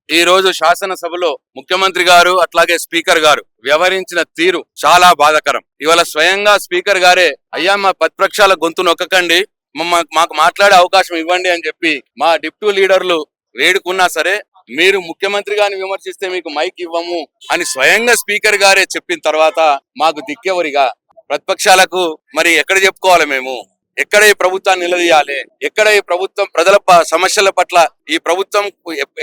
ఈ రోజు శాసనసభలో ముఖ్యమంత్రి గారు అట్లాగే స్పీకర్ గారు వ్యవహరించిన తీరు చాలా బాధాకరం. ఇవాళ స్వయంగా స్పీకర్ గారే అయ్యా మా ప్రతిపక్షాల గొంతు నొక్కకండి, మాకు మాట్లాడే అవకాశం ఇవ్వండి అని చెప్పి మా డిప్యూటీ లీడర్లు వేడుకున్నా సరే మీరు ముఖ్యమంత్రి గారిని విమర్శిస్తే మీకు మైక్ ఇవ్వము అని స్వయంగా స్పీకర్ గారే చెప్పిన తర్వాత మాకు దిక్కెవరిగా? ప్రతిపక్షాలకు మరి ఎక్కడ చెప్పుకోవాలి మేము? ఎక్కడ ఈ ప్రభుత్వాన్ని నిలదీయాలి? ఎక్కడ ఈ ప్రభుత్వం ప్రజల సమస్యల పట్ల ఈ ప్రభుత్వం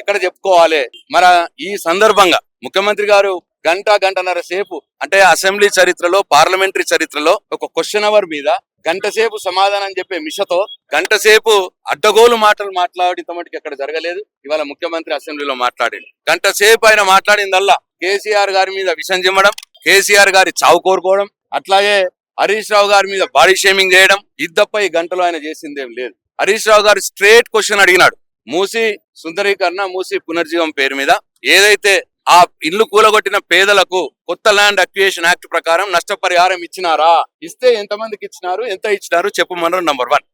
ఎక్కడ చెప్పుకోవాలి? మరి ఈ సందర్భంగా ముఖ్యమంత్రి గారు గంటన్నర సేపు అంటే అసెంబ్లీ చరిత్రలో పార్లమెంటరీ చరిత్రలో ఒక క్వశ్చన్ అవర్ మీద గంట సేపు సమాధానం చెప్పే మిషతో గంట సేపు అడ్డగోలు మాటలు మాట్లాడిన మటుకు ఎక్కడ జరగలేదు. ఇవాళ ముఖ్యమంత్రి అసెంబ్లీలో మాట్లాడింది. గంట సేపు ఆయన మాట్లాడిందల్లా కేసీఆర్ గారి మీద విషం చిమ్మడం, కేసీఆర్ గారి చావు కోరుకోవడం, అట్లాగే హరీష్ రావు గారి మీద బాడీ షేమింగ్ చేయడం. ఇద్దప్ప ఈ గంటలో ఆయన చేసిందేం లేదు. హరీష్ రావు గారు స్ట్రేట్ క్వశ్చన్ అడిగినాడు. మూసి సుందరీకరణ, మూసి పునర్జీవం పేరు మీద ఏదైతే ఆ ఇల్లు కూలగొట్టిన పేదలకు కొత్త ల్యాండ్ అక్విజిషన్ యాక్ట్ ప్రకారం నష్టపరిహారం ఇచ్చినారా? ఇస్తే ఎంతమందికి ఇచ్చినారు, ఎంత ఇచ్చినారు చెప్పమన్నారు. నంబర్ 1.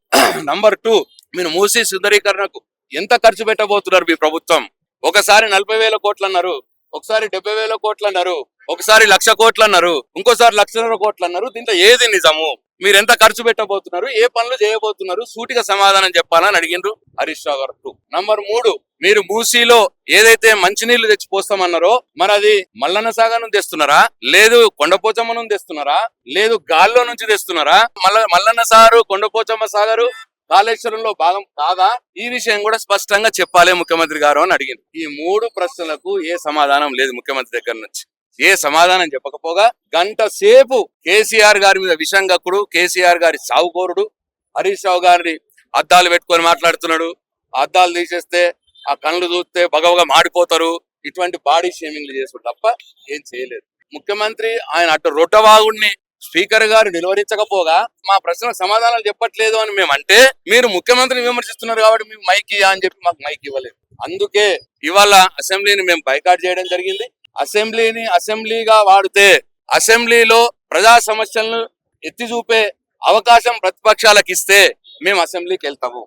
నంబర్ 2, మీరు మూసి సుందరీకరణకు ఎంత ఖర్చు పెట్టబోతున్నారు మీ ప్రభుత్వం? ఒకసారి 40,000 కోట్లు అన్నారు, ఒకసారి 70,000 కోట్లు అన్నారు, ఒకసారి 1,00,000 కోట్లు అన్నారు, ఇంకోసారి 1,50,000 కోట్లు అన్నారు. దీంట్లో ఏది నిజము? మీరు ఎంత ఖర్చు పెట్టబోతున్నారు, ఏ పనులు చేయబోతున్నారు? సూటిగా సమాధానం చెప్పాలని అడిగిండ్రు హరీష్ రావు గారు. 2. నంబర్ 3, మీరు మూసీలో ఏదైతే మంచినీళ్లు తెచ్చి పోస్తామన్నారో మరి అది మల్లన్న సాగర్ నుంచి తెస్తున్నారా, లేదు కొండపోచమ్మ నుంచి తెస్తున్నారా, లేదు గాల్లో నుంచి తెస్తున్నారా? మల్లన్న సాగరు, కొండపోచమ్మ సాగరు కాళేశ్వరంలో భాగం కాదా? ఈ విషయం కూడా స్పష్టంగా చెప్పాలి ముఖ్యమంత్రి గారు అని అడిగింది. ఈ 3 ప్రశ్నలకు ఏ సమాధానం లేదు ముఖ్యమంత్రి దగ్గర నుంచి. ఏ సమాధానం చెప్పకపోగా గంట సేపు కేసీఆర్ గారి మీద విషంగక్కుడు, కేసీఆర్ గారి సావుకోరుడు, హరీష్ రావు గారిని అద్దాలు పెట్టుకొని మాట్లాడుతున్నాడు. అద్దాలు తీసేస్తే ఆ కళ్ళు చూస్తే బగవగా మాడిపోతారు. ఇటువంటి బాడీ షేమింగ్లు చేసుడు తప్ప ఏం చేయలేదు ముఖ్యమంత్రి. ఆయన అటు రొట్టవాగుడిని స్పీకర్ గారు నిలువరించకపోగా మా ప్రశ్నకు సమాధానాలు చెప్పట్లేదు అని మేము అంటే, మీరు ముఖ్యమంత్రిని విమర్శిస్తున్నారు కాబట్టి మీకు మైక్ ఇయ్యా అని చెప్పి మాకు మైక్ ఇవ్వలేదు. అందుకే ఇవాళ అసెంబ్లీని మేము బైకాట్ చేయడం జరిగింది. అసెంబ్లీని అసెంబ్లీగా వాడితే అసెంబ్లీలో ప్రజా సమస్యలను ఎత్తి చూపే అవకాశం ప్రతిపక్షాలకు ఇస్తే మేము అసెంబ్లీకి వెళ్తాము.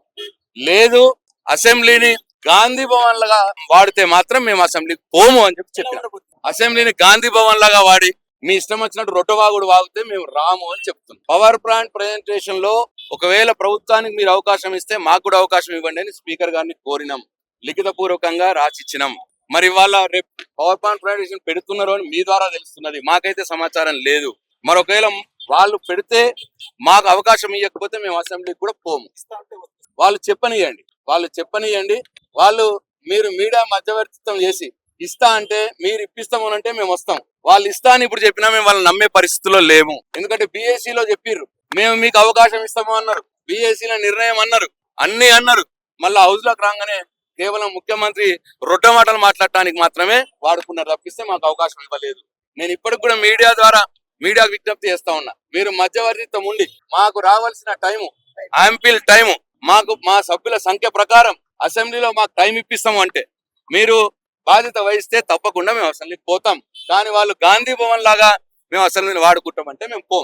లేదు అసెంబ్లీని గాంధీ భవన్ లాగా వాడితే మాత్రం మేము అసెంబ్లీకి పోము అని చెప్పినాం. అసెంబ్లీని గాంధీ భవన్ లాగా వాడి మీ ఇష్టం వచ్చినట్టు రొట్టవాగుడు వాగితే మేము రాము అని చెప్తున్నాం. పవర్ పాయింట్ ప్రెజెంటేషన్ లో ఒకవేళ ప్రభుత్వానికి మీరు అవకాశం ఇస్తే మాకు కూడా అవకాశం ఇవ్వండి అని స్పీకర్ గారిని కోరినాం, లిఖిత పూర్వకంగా రాసిచ్చినాం. మరి వాళ్ళ రేపు పవర్ పాయింట్ ప్రెజెంటేషన్ పెడుతున్నారు అని మీ ద్వారా తెలుస్తున్నది, మాకైతే సమాచారం లేదు. మరొకవేళ వాళ్ళు పెడితే మాకు అవకాశం ఇవ్వకపోతే మేము అసెంబ్లీకి కూడా పోము. వాళ్ళు చెప్పనియండి. వాళ్ళు మీరు మీడియా మధ్యవర్తిత్వం చేసి ఇస్తా అంటే మీరు ఇప్పిస్తామని అంటే మేము వస్తాం. వాళ్ళు ఇస్తా అని ఇప్పుడు చెప్పినా మేము వాళ్ళని నమ్మే పరిస్థితిలో లేము. ఎందుకంటే బీఏసీలో చెప్పిర్రు మేము మీకు అవకాశం ఇస్తాము అన్నారు, బీఏసీలో నిర్ణయం అన్నారు, అన్ని అన్నారు. మళ్ళీ హౌస్ లోకి రాగానే కేవలం ముఖ్యమంత్రి రొట్టె మాటలు మాట్లాడటానికి మాత్రమే వాడుకున్నారు తప్పిస్తే మాకు అవకాశం ఇవ్వలేదు. నేను ఇప్పటికి కూడా మీడియాకు విజ్ఞప్తి చేస్తా ఉన్నా, మీరు మధ్యవర్తిత్వం ఉండి మాకు రావాల్సిన టైము, యాంపిల్ టైము, మాకు మా సభ్యుల సంఖ్య ప్రకారం అసెంబ్లీలో మాకు టైం ఇప్పిస్తాము అంటే మీరు బాధ్యత వహిస్తే తప్పకుండా మేము అసెంబ్లీకి పోతాం. కానీ వాళ్ళు గాంధీ భవన్ లాగా మేము అసెంబ్లీని వాడుకుంటామంటే మేము పోం.